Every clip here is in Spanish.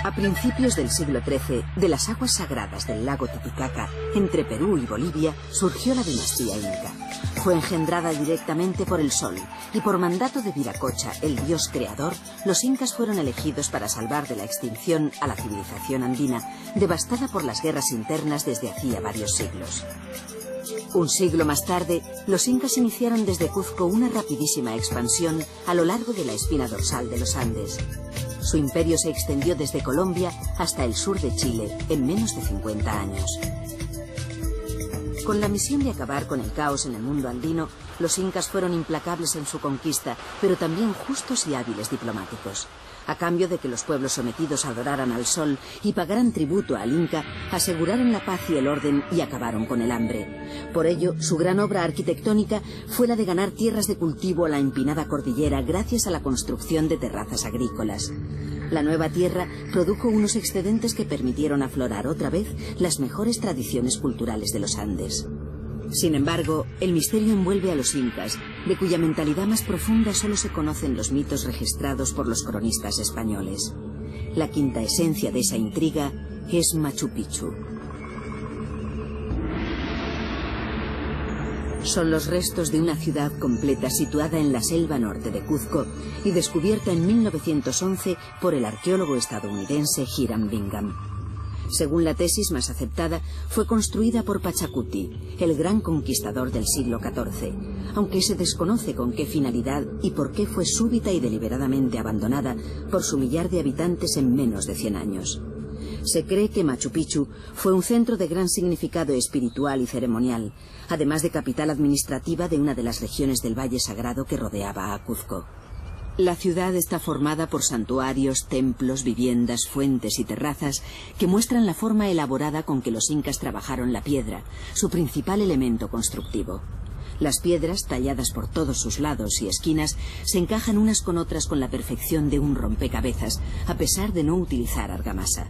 A principios del siglo XIII, de las aguas sagradas del lago Titicaca, entre Perú y Bolivia, surgió la dinastía inca. Fue engendrada directamente por el sol, y por mandato de Viracocha, el dios creador, los incas fueron elegidos para salvar de la extinción a la civilización andina, devastada por las guerras internas desde hacía varios siglos. Un siglo más tarde, los incas iniciaron desde Cuzco una rapidísima expansión a lo largo de la espina dorsal de los Andes. Su imperio se extendió desde Colombia hasta el sur de Chile en menos de 50 años. Con la misión de acabar con el caos en el mundo andino, los incas fueron implacables en su conquista, pero también justos y hábiles diplomáticos. A cambio de que los pueblos sometidos adoraran al sol y pagaran tributo al inca, aseguraron la paz y el orden y acabaron con el hambre. Por ello, su gran obra arquitectónica fue la de ganar tierras de cultivo a la empinada cordillera gracias a la construcción de terrazas agrícolas. La nueva tierra produjo unos excedentes que permitieron aflorar otra vez las mejores tradiciones culturales de los Andes. Sin embargo, el misterio envuelve a los incas, de cuya mentalidad más profunda solo se conocen los mitos registrados por los cronistas españoles. La quinta esencia de esa intriga es Machu Picchu. Son los restos de una ciudad completa situada en la selva norte de Cuzco y descubierta en 1911 por el arqueólogo estadounidense Hiram Bingham. Según la tesis más aceptada, fue construida por Pachacuti, el gran conquistador del siglo XIV, aunque se desconoce con qué finalidad y por qué fue súbita y deliberadamente abandonada por su millar de habitantes en menos de 100 años. Se cree que Machu Picchu fue un centro de gran significado espiritual y ceremonial, además de capital administrativa de una de las regiones del Valle Sagrado que rodeaba a Cuzco. La ciudad está formada por santuarios, templos, viviendas, fuentes y terrazas que muestran la forma elaborada con que los incas trabajaron la piedra, su principal elemento constructivo. Las piedras, talladas por todos sus lados y esquinas, se encajan unas con otras con la perfección de un rompecabezas, a pesar de no utilizar argamasa.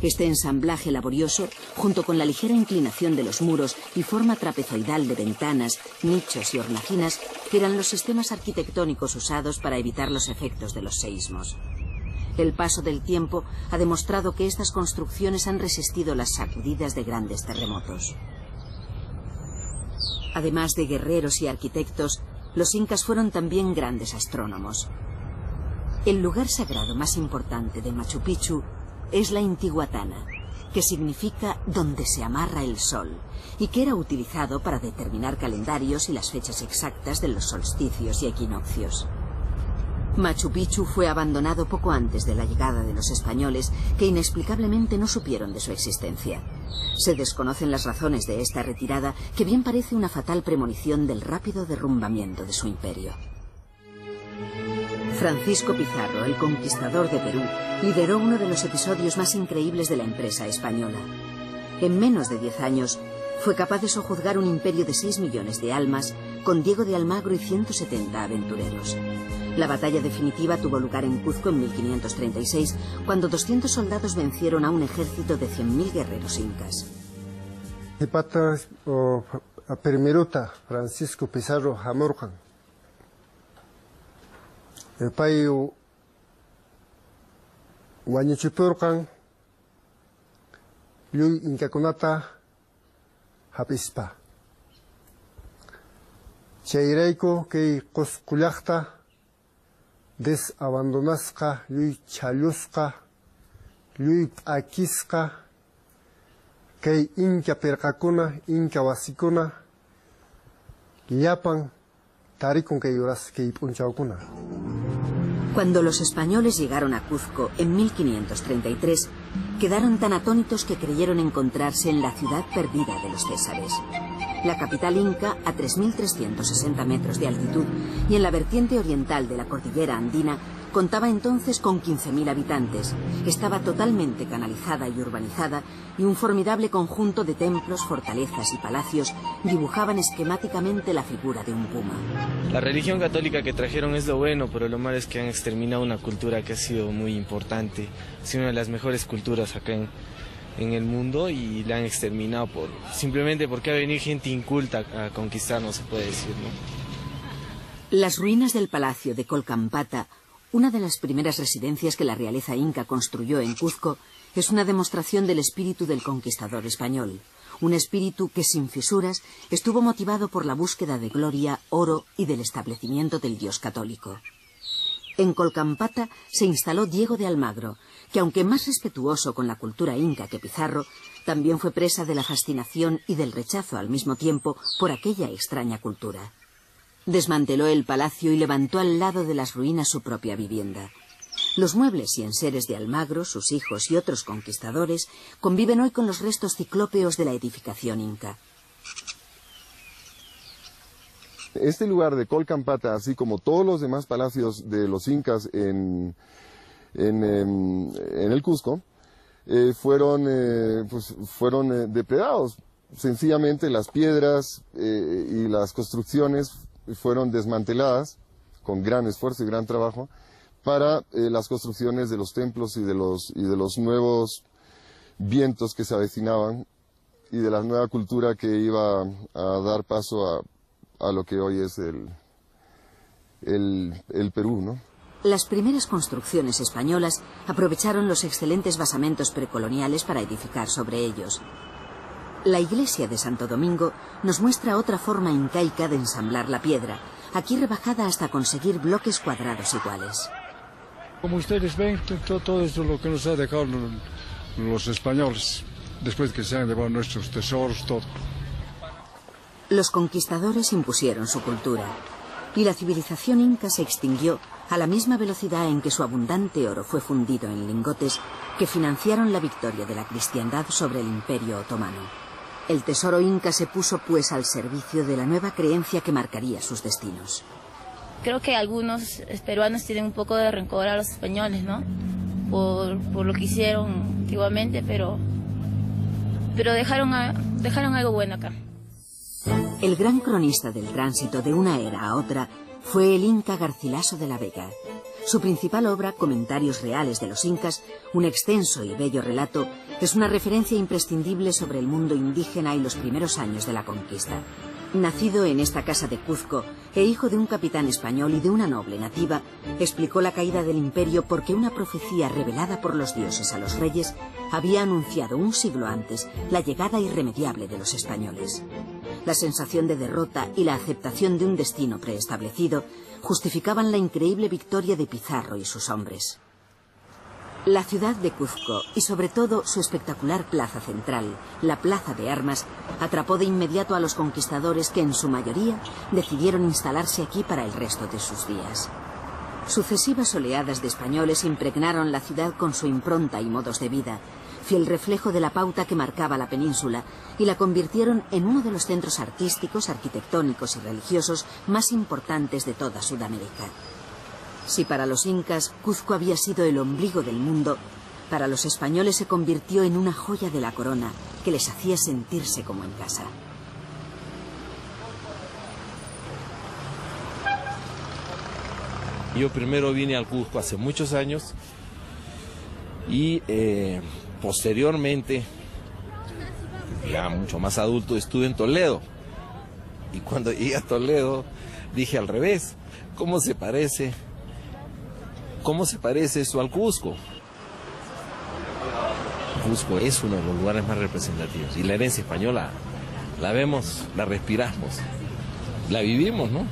Este ensamblaje laborioso, junto con la ligera inclinación de los muros y forma trapezoidal de ventanas, nichos y hornacinas, eran los sistemas arquitectónicos usados para evitar los efectos de los seísmos. El paso del tiempo ha demostrado que estas construcciones han resistido las sacudidas de grandes terremotos. Además de guerreros y arquitectos, los incas fueron también grandes astrónomos. El lugar sagrado más importante de Machu Picchu es la Intihuatana, que significa donde se amarra el sol, y que era utilizado para determinar calendarios y las fechas exactas de los solsticios y equinoccios. Machu Picchu fue abandonado poco antes de la llegada de los españoles, que inexplicablemente no supieron de su existencia. Se desconocen las razones de esta retirada, que bien parece una fatal premonición del rápido derrumbamiento de su imperio. Francisco Pizarro, el conquistador de Perú, lideró uno de los episodios más increíbles de la empresa española. En menos de 10 años, fue capaz de sojuzgar un imperio de 6 millones de almas, con Diego de Almagro y 170 aventureros. La batalla definitiva tuvo lugar en Cuzco en 1536, cuando 200 soldados vencieron a un ejército de 100.000 guerreros incas. Primeruta Francisco Pizarro Hamurkan. El país wañuchipurkan lluy inkakunata hapispa. Chayrayku kay qusqullaqta desabandonasqa lluy challusqa lluy p'akisqa kay inka pirqakuna inka wasikuna llapan tarikun kay uras kay p'unchawkuna. Cuando los españoles llegaron a Cuzco en 1533, quedaron tan atónitos que creyeron encontrarse en la ciudad perdida de los Césares. La capital inca, a 3.360 metros de altitud y en la vertiente oriental de la cordillera andina, contaba entonces con 15.000 habitantes. Estaba totalmente canalizada y urbanizada, y un formidable conjunto de templos, fortalezas y palacios dibujaban esquemáticamente la figura de un puma. La religión católica que trajeron es lo bueno, pero lo malo es que han exterminado una cultura que ha sido muy importante. Ha sido una de las mejores culturas acá en el mundo, y la han exterminado simplemente porque ha venido gente inculta a conquistarnos, se puede decir, ¿no? Las ruinas del palacio de Colcampata, Una de las primeras residencias que la realeza inca construyó en Cuzco es una demostración del espíritu del conquistador español, un espíritu que sin fisuras estuvo motivado por la búsqueda de gloria, oro y del establecimiento del Dios católico. En Colcampata se instaló Diego de Almagro, que aunque más respetuoso con la cultura inca que Pizarro, también fue presa de la fascinación y del rechazo al mismo tiempo por aquella extraña cultura. Desmanteló el palacio y levantó al lado de las ruinas su propia vivienda. Los muebles y enseres de Almagro, sus hijos y otros conquistadores conviven hoy con los restos ciclópeos de la edificación inca. Este lugar de Colcampata, así como todos los demás palacios de los incas en el Cusco, fueron depredados. Sencillamente las piedras y las construcciones fueron desmanteladas con gran esfuerzo y gran trabajo para las construcciones de los templos y de los nuevos vientos que se avecinaban y de la nueva cultura que iba a dar paso a lo que hoy es el Perú, ¿no? Las primeras construcciones españolas aprovecharon los excelentes basamentos precoloniales para edificar sobre ellos. La iglesia de Santo Domingo nos muestra otra forma incaica de ensamblar la piedra, aquí rebajada hasta conseguir bloques cuadrados iguales. Como ustedes ven, todo esto es lo que nos ha dejado los españoles, después que se han llevado nuestros tesoros, todo. Los conquistadores impusieron su cultura, y la civilización inca se extinguió a la misma velocidad en que su abundante oro fue fundido en lingotes que financiaron la victoria de la cristiandad sobre el Imperio Otomano. El tesoro inca se puso pues al servicio de la nueva creencia que marcaría sus destinos. Creo que algunos peruanos tienen un poco de rencor a los españoles, ¿no? Por lo que hicieron antiguamente, pero dejaron algo bueno acá. El gran cronista del tránsito de una era a otra fue el inca Garcilaso de la Vega. Su principal obra, Comentarios Reales de los Incas, un extenso y bello relato, es una referencia imprescindible sobre el mundo indígena y los primeros años de la conquista. Nacido en esta casa de Cuzco e hijo de un capitán español y de una noble nativa, explicó la caída del imperio porque una profecía revelada por los dioses a los reyes había anunciado un siglo antes la llegada irremediable de los españoles. La sensación de derrota y la aceptación de un destino preestablecido justificaban la increíble victoria de Pizarro y sus hombres. La ciudad de Cuzco, y sobre todo su espectacular plaza central, la Plaza de Armas, atrapó de inmediato a los conquistadores que en su mayoría decidieron instalarse aquí para el resto de sus días. Sucesivas oleadas de españoles impregnaron la ciudad con su impronta y modos de vida, fiel reflejo de la pauta que marcaba la península, y la convirtieron en uno de los centros artísticos, arquitectónicos y religiosos más importantes de toda Sudamérica. Si para los incas Cuzco había sido el ombligo del mundo, para los españoles se convirtió en una joya de la corona que les hacía sentirse como en casa. Yo primero vine al Cuzco hace muchos años y posteriormente, ya mucho más adulto, estuve en Toledo. Y cuando llegué a Toledo dije al revés, ¿cómo se parece esto al Cusco? Cusco es uno de los lugares más representativos y la herencia española la vemos, la respiramos, la vivimos, ¿no?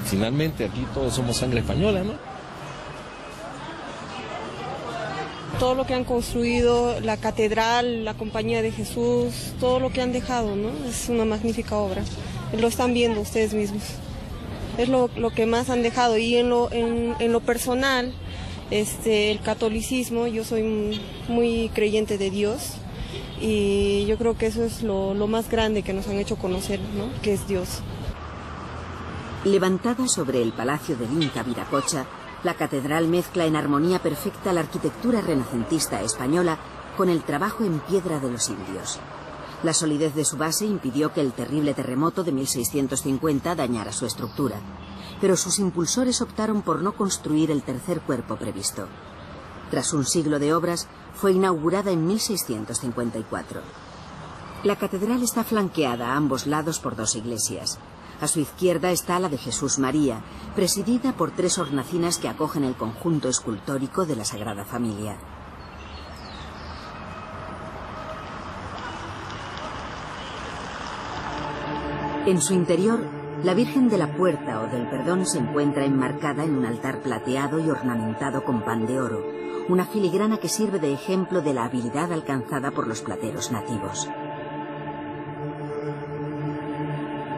Finalmente aquí todos somos sangre española, ¿no? Todo lo que han construido, la catedral, la Compañía de Jesús, todo lo que han dejado, ¿no? Es una magnífica obra. Lo están viendo ustedes mismos. Es lo que más han dejado. Y en lo personal, el catolicismo, yo soy muy creyente de Dios y yo creo que eso es lo más grande que nos han hecho conocer, ¿no? Que es Dios. Levantada sobre el palacio del Inca Viracocha, la catedral mezcla en armonía perfecta la arquitectura renacentista española con el trabajo en piedra de los indios. La solidez de su base impidió que el terrible terremoto de 1650 dañara su estructura, pero sus impulsores optaron por no construir el tercer cuerpo previsto. Tras un siglo de obras, fue inaugurada en 1654. La catedral está flanqueada a ambos lados por dos iglesias. A su izquierda está la de Jesús María, presidida por 3 hornacinas que acogen el conjunto escultórico de la Sagrada Familia. En su interior, la Virgen de la Puerta o del Perdón se encuentra enmarcada en un altar plateado y ornamentado con pan de oro, una filigrana que sirve de ejemplo de la habilidad alcanzada por los plateros nativos.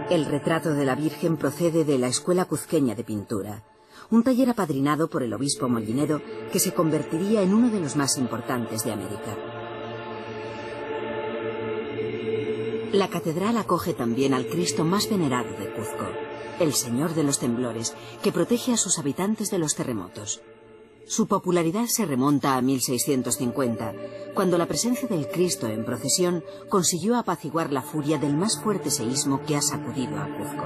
El retrato de la Virgen procede de la Escuela Cuzqueña de Pintura, un taller apadrinado por el obispo Molinero que se convertiría en uno de los más importantes de América. La catedral acoge también al Cristo más venerado de Cuzco, el Señor de los Temblores, que protege a sus habitantes de los terremotos. Su popularidad se remonta a 1650, cuando la presencia del Cristo en procesión consiguió apaciguar la furia del más fuerte seísmo que ha sacudido a Cuzco.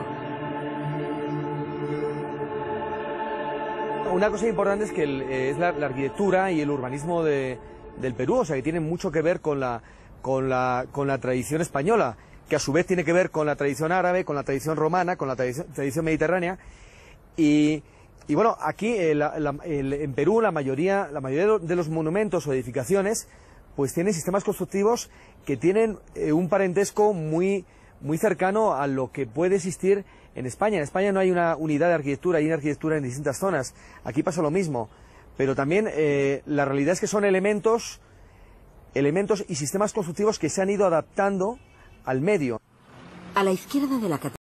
Una cosa importante es que es la arquitectura y el urbanismo del Perú, o sea, que tiene mucho que ver con la tradición española, que a su vez tiene que ver con la tradición árabe, con la tradición romana, con la tradición mediterránea. Y bueno, aquí en Perú la mayoría de los monumentos o edificaciones pues tienen sistemas constructivos que tienen un parentesco muy cercano a lo que puede existir en España. En España no hay una unidad de arquitectura, hay una arquitectura en distintas zonas. Aquí pasa lo mismo, pero también la realidad es que son elementos y sistemas constructivos que se han ido adaptando al medio. A la izquierda de la catedral